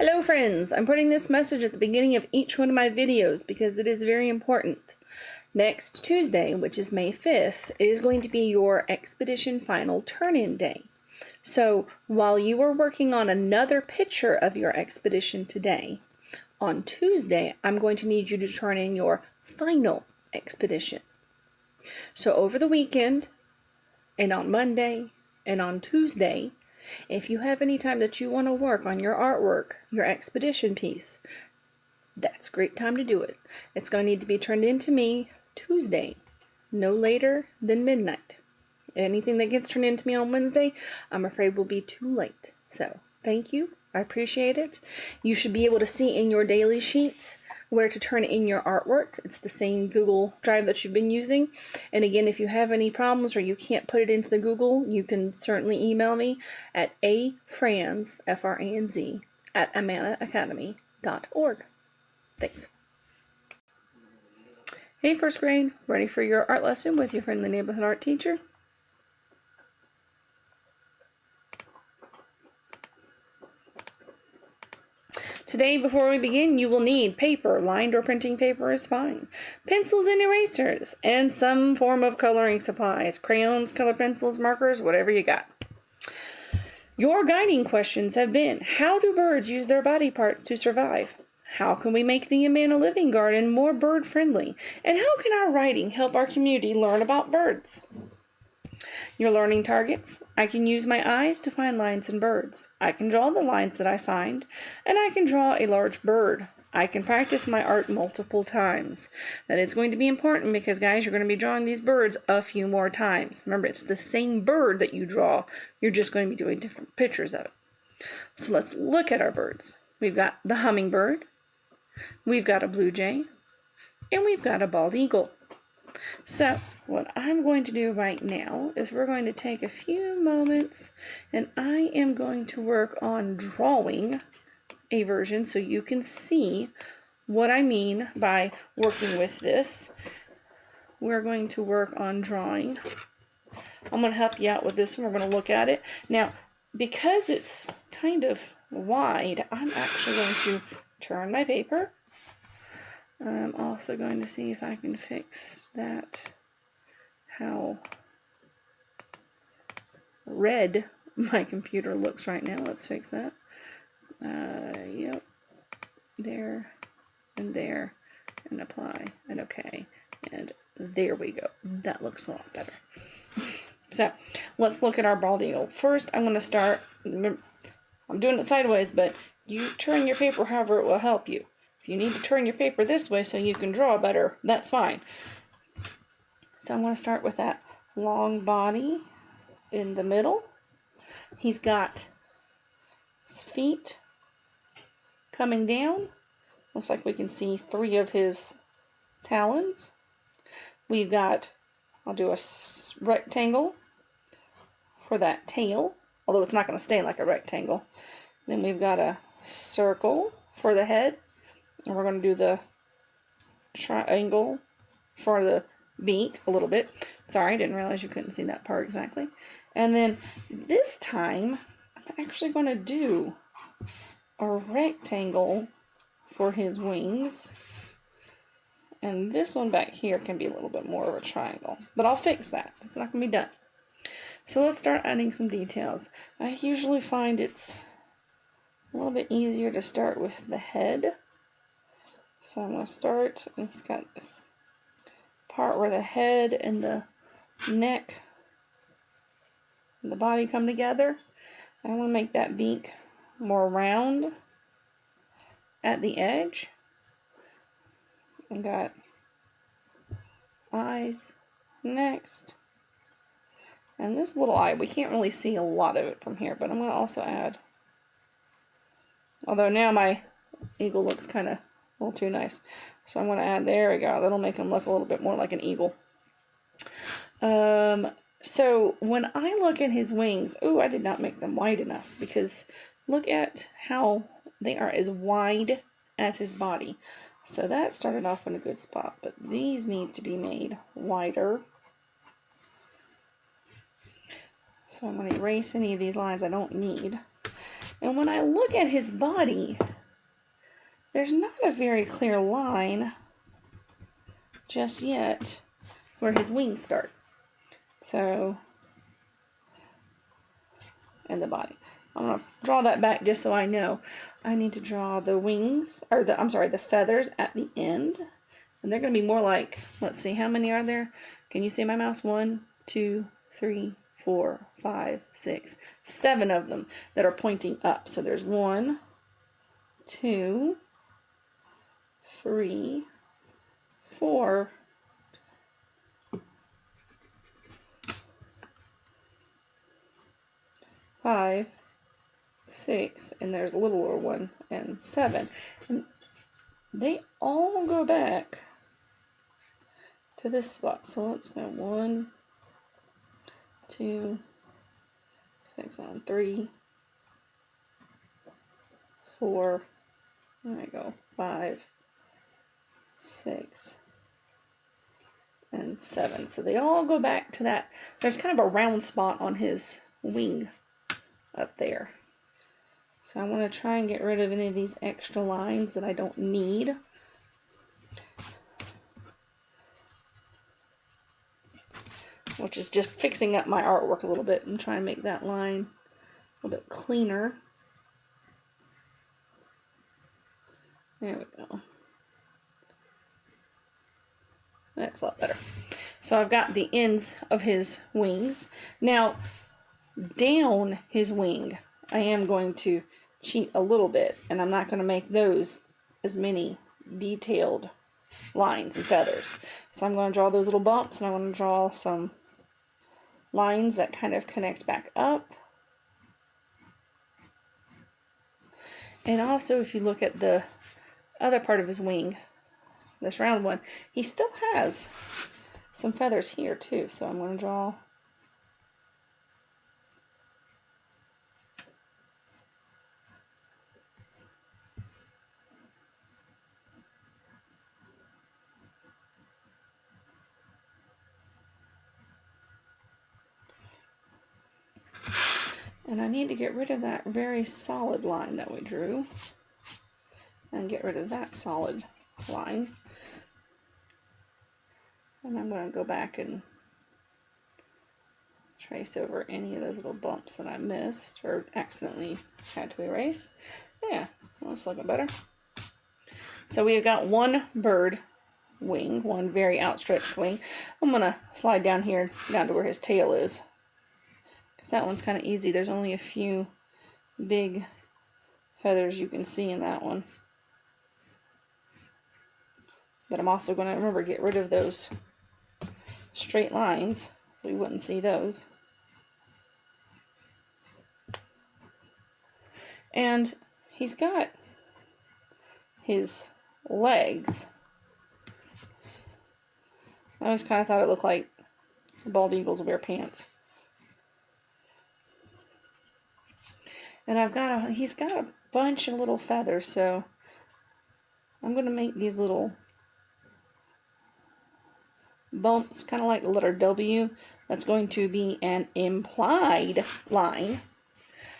Hello friends, I'm putting this message at the beginning of each one of my videos because it is very important. Next Tuesday, which is May 5th, is going to be your expedition final turn-in day. So while you are working on another picture of your expedition today, on Tuesday I'm going to need you to turn in your final expedition. So over the weekend and on Monday and on Tuesday, if you have any time that you want to work on your artwork, your expedition piece, that's a great time to do it. It's going to need to be turned in to me Tuesday, no later than midnight. Anything that gets turned in to me on Wednesday, I'm afraid will be too late. So, thank you. I appreciate it. You should be able to see in your daily sheets where to turn in your artwork. It's the same Google Drive that you've been using. And again, if you have any problems or you can't put it into the Google, you can certainly email me at afranz, F-R-A-N-Z, at amanaacademy.org. Thanks. Hey, first grade, ready for your art lesson with your friendly neighborhood art teacher? Today, before we begin, you will need paper. Lined or printing paper is fine. Pencils and erasers, and some form of coloring supplies. Crayons, color pencils, markers, whatever you got. Your guiding questions have been, how do birds use their body parts to survive? How can we make the Amana Living Garden more bird-friendly? And how can our writing help our community learn about birds? Your learning targets. I can use my eyes to find lines in birds. I can draw the lines that I find, and I can draw a large bird. I can practice my art multiple times. That is going to be important because, guys, you're going to be drawing these birds a few more times. Remember, it's the same bird that you draw. You're just going to be doing different pictures of it. So let's look at our birds. We've got the hummingbird, we've got a blue jay, and we've got a bald eagle. So what I'm going to do right now is we're going to take a few moments and I am going to work on drawing a version so you can see what I mean by working with this. We're going to work on drawing. I'm going to help you out with this one. We're going to look at it. Now, because it's kind of wide, I'm actually going to turn my paper. I'm also going to see if I can fix that, how red my computer looks right now. Let's fix that. Yep, there, and apply, and okay, and there we go. That looks a lot better. So, let's look at our bald eagle. First, I'm going to start, remember, I'm doing it sideways, but you turn your paper however it will help you. If you need to turn your paper this way so you can draw better, that's fine. So I'm going to start with that long body in the middle. He's got his feet coming down. Looks like we can see 3 of his talons. We've got, I'll do a rectangle for that tail, although it's not going to stay like a rectangle. Then we've got a circle for the head. And we're going to do the triangle for the beak a little bit. Sorry, I didn't realize you couldn't see that part exactly. And then this time, I'm actually going to do a rectangle for his wings. And this one back here can be a little bit more of a triangle. But I'll fix that. It's not going to be done. So let's start adding some details. I usually find it's a little bit easier to start with the head. So I'm going to start, and he's got this part where the head and the neck and the body come together. I want to make that beak more round at the edge. I got eyes next. And this little eye, we can't really see a lot of it from here, but I'm going to also add, although now my eagle looks kind of a little too nice. So I'm going to add, there we go. That'll make him look a little bit more like an eagle. So when I look at his wings, I did not make them wide enough because look at how they are as wide as his body. So that started off in a good spot, but these need to be made wider. So I'm going to erase any of these lines I don't need. And when I look at his body, there's not a very clear line just yet where his wings start. So, and the body. I'm going to draw that back just so I know. I need to draw the wings, or the feathers at the end. And they're going to be more like, let's see, how many are there? Can you see my mouse? 1, 2, 3, 4, 5, 6, 7 of them that are pointing up. So there's 1, 2, 3, 4, 5, 6, and there's a littler one, and 7. And they all go back to this spot. So let's go 1, 2, 3, 4, there we go, 5, 6, and 7. So they all go back to that. There's kind of a round spot on his wing up there. So I want to try and get rid of any of these extra lines that I don't need. Which is just fixing up my artwork a little bit and trying to make that line a little bit cleaner. There we go. That's a lot better. So I've got the ends of his wings. Now, down his wing, I am going to cheat a little bit, and I'm not going to make those as many detailed lines and feathers. So I'm going to draw those little bumps, and I'm going to draw some lines that kind of connect back up. And also, if you look at the other part of his wing, this round one, he still has some feathers here too. So I'm going to draw and I need to get rid of that very solid line that we drew and get rid of that solid line. And I'm going to go back and trace over any of those little bumps that I missed or accidentally had to erase. Yeah, that's looking better. So we have got one bird wing, one very outstretched wing. I'm going to slide down here, down to where his tail is, because that one's kind of easy. There's only a few big feathers you can see in that one. But I'm also going to, remember, get rid of those straight lines so we wouldn't see those. And he's got his legs. I always kind of thought it looked like bald eagles wear pants. And he's got a bunch of little feathers, so I'm going to make these little bumps, kind of like the letter W. That's going to be an implied line.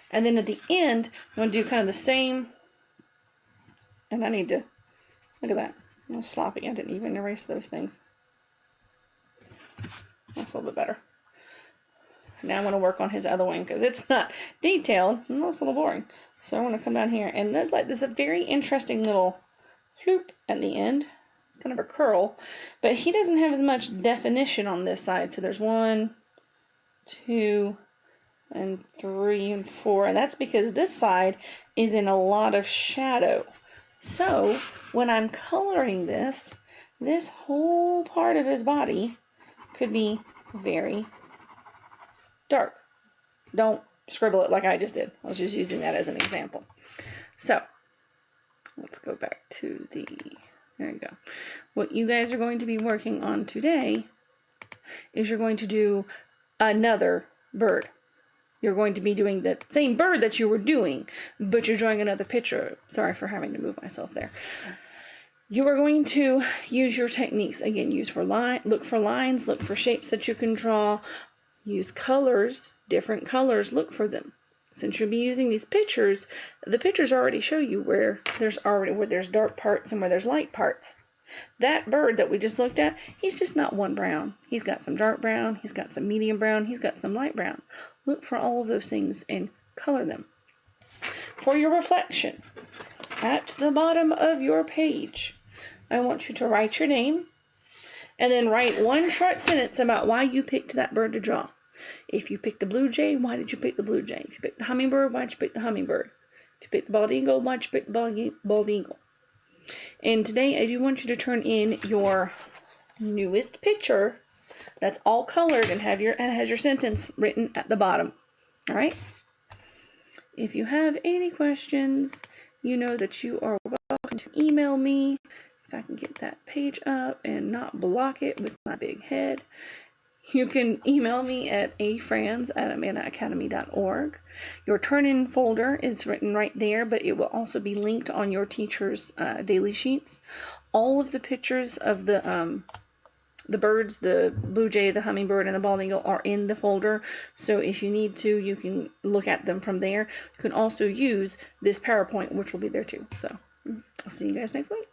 And then at the end, I'm going to do kind of the same. And I need to, look at that. I'm a little sloppy. I didn't even erase those things. That's a little bit better. Now I want to work on his other wing because it's not detailed. It's a little boring. So I want to come down here and there's a very interesting little floop at the end. It's kind of a curl, but he doesn't have as much definition on this side. So there's 1, 2, and 3, and 4, and that's because this side is in a lot of shadow. So when I'm coloring this whole part of his body could be very dark. Don't scribble it like I just did. I was just using that as an example. So let's go back to there you go. What you guys are going to be working on today is you're going to do another bird. You're going to be doing the same bird that you were doing, but you're drawing another picture. Sorry for having to move myself there. You are going to use your techniques. Again, look for lines, look for shapes that you can draw. Use colors, different colors, look for them. since you'll be using these pictures, the pictures already show you where there's dark parts and where there's light parts. That bird that we just looked at, he's just not one brown. He's got some dark brown, he's got some medium brown, he's got some light brown. Look for all of those things and color them. For your reflection, at the bottom of your page, I want you to write your name and then write one short sentence about why you picked that bird to draw. If you picked the blue jay, why did you pick the blue jay? If you picked the hummingbird, why did you pick the hummingbird? If you picked the bald eagle, why did you pick the bald eagle? And today I do want you to turn in your newest picture that's all colored and has your sentence written at the bottom. All right? If you have any questions, you know that you are welcome to email me. If I can get that page up and not block it with my big head, you can email me at afrans@amandaacademy.org. Your turn-in folder is written right there, but it will also be linked on your teacher's daily sheets. All of the pictures of the birds, the blue jay, the hummingbird, and the bald eagle are in the folder. So if you need to, you can look at them from there. You can also use this PowerPoint, which will be there too. So I'll see you guys next week.